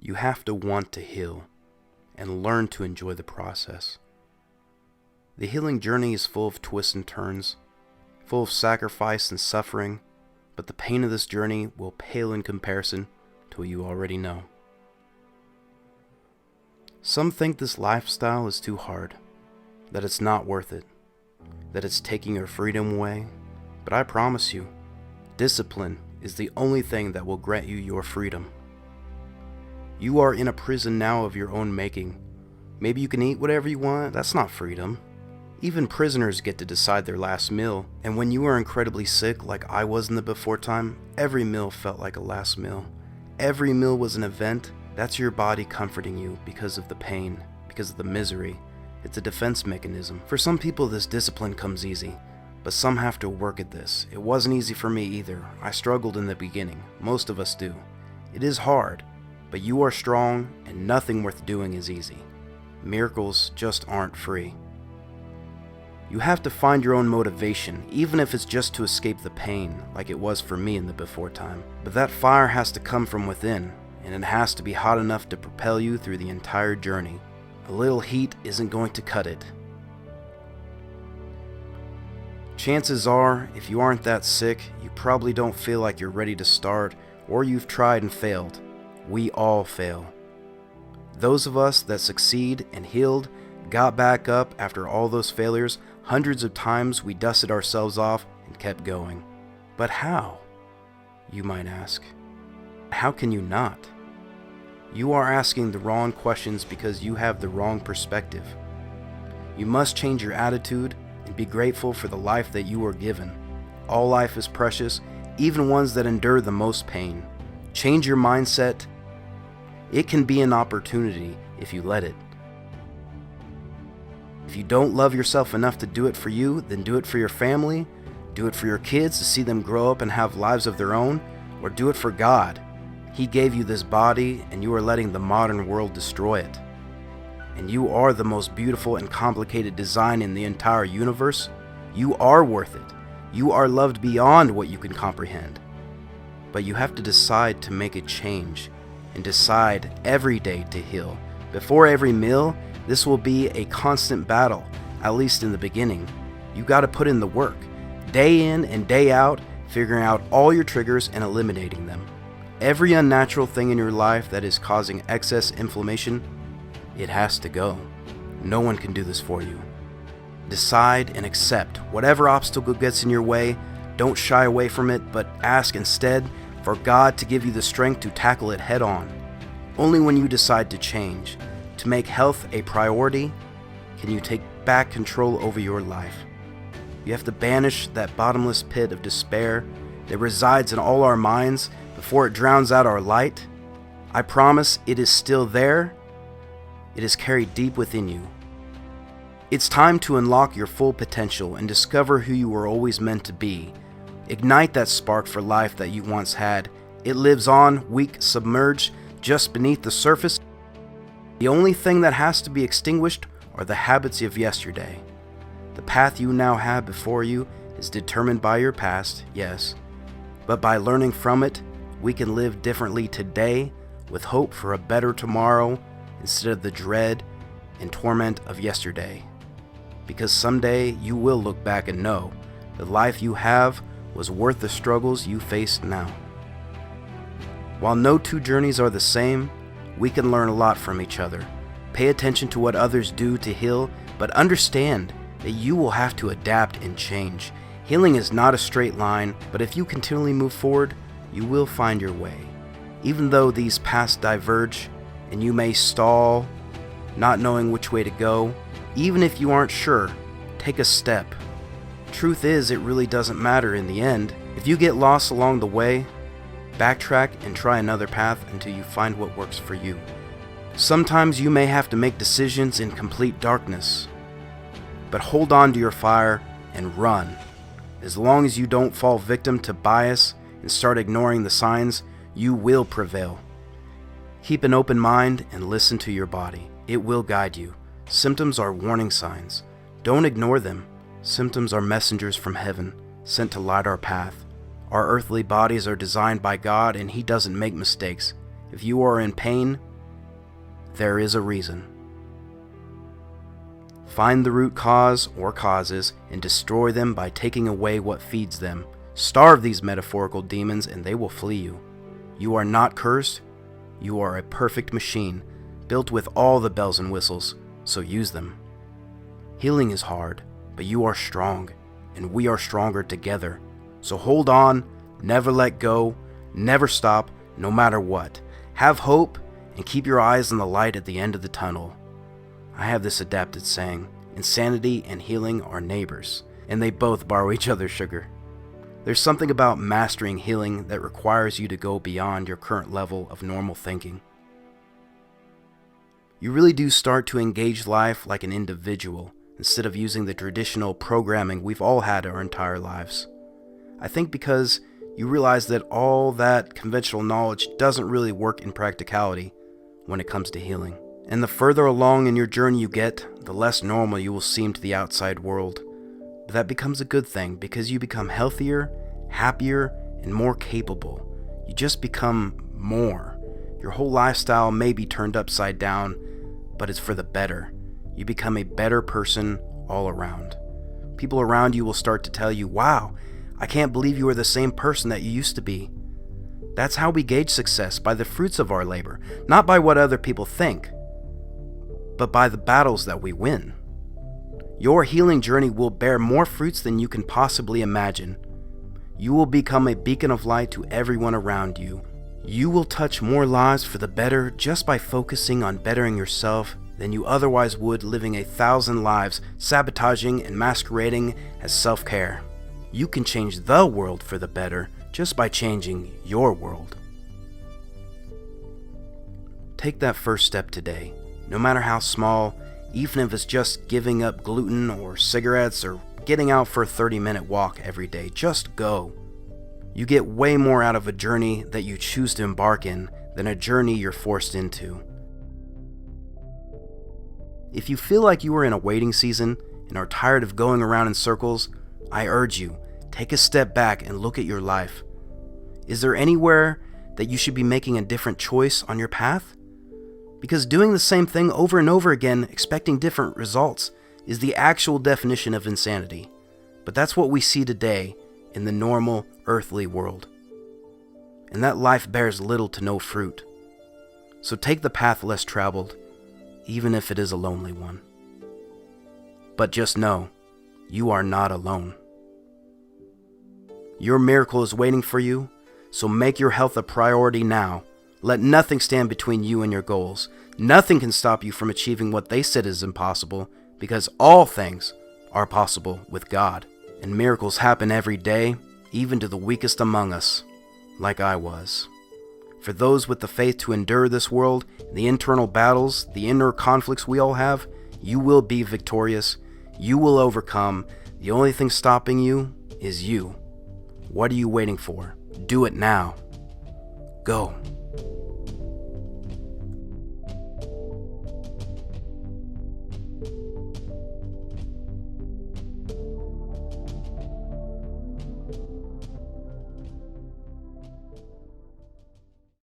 You have to want to heal and learn to enjoy the process. The healing journey is full of twists and turns, full of sacrifice and suffering, but the pain of this journey will pale in comparison to what you already know. Some think this lifestyle is too hard, that it's not worth it, that it's taking your freedom away, but I promise you, discipline is the only thing that will grant you your freedom. You are in a prison now of your own making. Maybe you can eat whatever you want, that's not freedom. Even prisoners get to decide their last meal, and when you are incredibly sick like I was in the before time, every meal felt like a last meal. Every meal was an event. That's your body comforting you because of the pain, because of the misery. It's a defense mechanism. For some people this discipline comes easy, but some have to work at this. It wasn't easy for me either. I struggled in the beginning. Most of us do. It is hard, but you are strong and nothing worth doing is easy. Miracles just aren't free. You have to find your own motivation, even if it's just to escape the pain, like it was for me in the before time. But that fire has to come from within, and it has to be hot enough to propel you through the entire journey. A little heat isn't going to cut it. Chances are, if you aren't that sick, you probably don't feel like you're ready to start, or you've tried and failed. We all fail. Those of us that succeed and healed, got back up after all those failures, hundreds of times we dusted ourselves off and kept going. But how? You might ask. How can you not? You are asking the wrong questions because you have the wrong perspective. You must change your attitude and be grateful for the life that you are given. All life is precious, even ones that endure the most pain. Change your mindset. It can be an opportunity if you let it. If you don't love yourself enough to do it for you, then do it for your family, do it for your kids to see them grow up and have lives of their own, or do it for God. He gave you this body and you are letting the modern world destroy it. And you are the most beautiful and complicated design in the entire universe. You are worth it. You are loved beyond what you can comprehend. But you have to decide to make a change and decide every day to heal. Before every meal, this will be a constant battle, at least in the beginning. You got to put in the work, day in and day out, figuring out all your triggers and eliminating them. Every unnatural thing in your life that is causing excess inflammation, it has to go. No one can do this for you. Decide and accept whatever obstacle gets in your way. Don't shy away from it, but ask instead for God to give you the strength to tackle it head on. Only when you decide to change, to make health a priority, can you take back control over your life. You have to banish that bottomless pit of despair that resides in all our minds before it drowns out our light. I promise it is still there. It is carried deep within you. It's time to unlock your full potential and discover who you were always meant to be. Ignite that spark for life that you once had. It lives on, weak, submerged, just beneath the surface. The only thing that has to be extinguished are the habits of yesterday. The path you now have before you is determined by your past, yes, but by learning from it, we can live differently today with hope for a better tomorrow instead of the dread and torment of yesterday. Because someday you will look back and know the life you have was worth the struggles you face now. While no two journeys are the same, we can learn a lot from each other. Pay attention to what others do to heal, but understand that you will have to adapt and change. Healing is not a straight line, but if you continually move forward, you will find your way. Even though these paths diverge and you may stall, not knowing which way to go, even if you aren't sure, take a step. Truth is, it really doesn't matter in the end. If you get lost along the way, backtrack and try another path until you find what works for you. Sometimes you may have to make decisions in complete darkness, but hold on to your fire and run. As long as you don't fall victim to bias and start ignoring the signs, you will prevail. Keep an open mind and listen to your body. It will guide you. Symptoms are warning signs. Don't ignore them. Symptoms are messengers from heaven, sent to light our path. Our earthly bodies are designed by God, and He doesn't make mistakes. If you are in pain, There is a reason. Find the root cause or causes and destroy them by taking away what feeds them. Starve these metaphorical demons and they will flee you. You are not cursed. You are a perfect machine, built with all the bells and whistles, so use them. Healing is hard, but you are strong, and we are stronger together. So hold on, never let go, never stop, no matter what. Have hope, and keep your eyes on the light at the end of the tunnel. I have this adapted saying, insanity and healing are neighbors, and they both borrow each other's sugar. There's something about mastering healing that requires you to go beyond your current level of normal thinking. You really do start to engage life like an individual, instead of using the traditional programming we've all had our entire lives. I think because you realize that all that conventional knowledge doesn't really work in practicality when it comes to healing. And the further along in your journey you get, the less normal you will seem to the outside world. But that becomes a good thing because you become healthier, happier, and more capable. You just become more. Your whole lifestyle may be turned upside down, but it's for the better. You become a better person all around. People around you will start to tell you, wow, I can't believe you are the same person that you used to be. That's how we gauge success, by the fruits of our labor, not by what other people think, but by the battles that we win. Your healing journey will bear more fruits than you can possibly imagine. You will become a beacon of light to everyone around you. You will touch more lives for the better just by focusing on bettering yourself than you otherwise would living 1,000 lives sabotaging and masquerading as self-care. You can change the world for the better just by changing your world. Take that first step today, no matter how small, even if it's just giving up gluten or cigarettes or getting out for a 30-minute walk every day. Just go. You get way more out of a journey that you choose to embark in than a journey you're forced into. If you feel like you are in a waiting season and are tired of going around in circles, I urge you, take a step back and look at your life. Is there anywhere that you should be making a different choice on your path? Because doing the same thing over and over again, expecting different results, is the actual definition of insanity. But that's what we see today in the normal, earthly world. And that life bears little to no fruit. So take the path less traveled, even if it is a lonely one. But just know, you are not alone. Your miracle is waiting for you, so make your health a priority now. Let nothing stand between you and your goals. Nothing can stop you from achieving what they said is impossible, because all things are possible with God. And miracles happen every day, even to the weakest among us, like I was. For those with the faith to endure this world, the internal battles, the inner conflicts we all have, you will be victorious. You will overcome. The only thing stopping you is you. What are you waiting for? Do it now. Go.